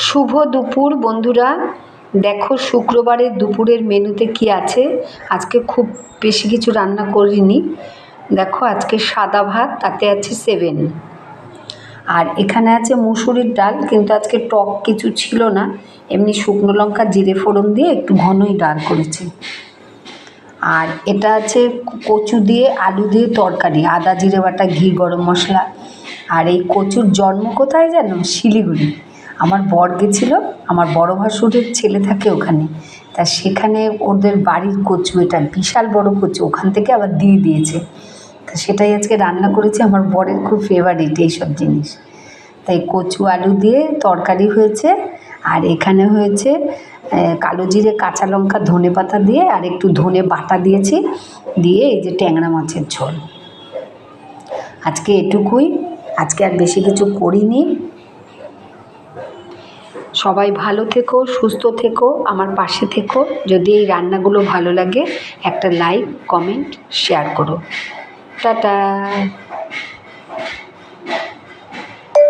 শুভ দুপুর বন্ধুরা। দেখো শুক্রবারের দুপুরের মেনুতে কি আছে। আজকে খুব বেশি কিছু রান্না করিনি। দেখো আজকে সাদা ভাত, তাতে আছে 7, আর এখানে আছে মুসুরির ডাল, কিন্তু আজকে টক কিছু ছিল না, এমনি শুকনো লঙ্কা জিরে ফোড়ন দিয়ে একটু ঘনই ডাল করেছি। আর এটা আছে কচু দিয়ে আলু দিয়ে তরকারি, আদা জিরে বাটা ঘি গরম মশলা। আর এই কচুর জন্ম কোথায় জানো? শিলিগুড়ি। আমার বর গেছিল, আমার বড় ভাসুরের ছেলে থাকে ওখানে, তা সেখানে ওদের বাড়ির কচু, এটা বিশাল বড় কচু, ওখান থেকে আবার দিয়ে দিয়েছে। তা সেটাই আজকে রান্না করেছি। আমার বরের খুব ফেভারিট এইসব জিনিস, তাই কচু আলু দিয়ে তরকারি হয়েছে। আর এখানে হয়েছে কালো জিরে কাঁচা লঙ্কা ধনে পাতা দিয়ে আর একটু ধনে বাটা দিয়েছি, দিয়ে এই যে ট্যাংরা মাছের ঝোল। আজকে এটুকুই, আজকে আর বেশি কিছু করিনি। সবাই ভালো থেকো, সুস্থ থেকো, আমার পাশে থেকো। যদি এই রান্নাগুলো ভালো লাগে একটা লাইক কমেন্ট শেয়ার করো। টাটা।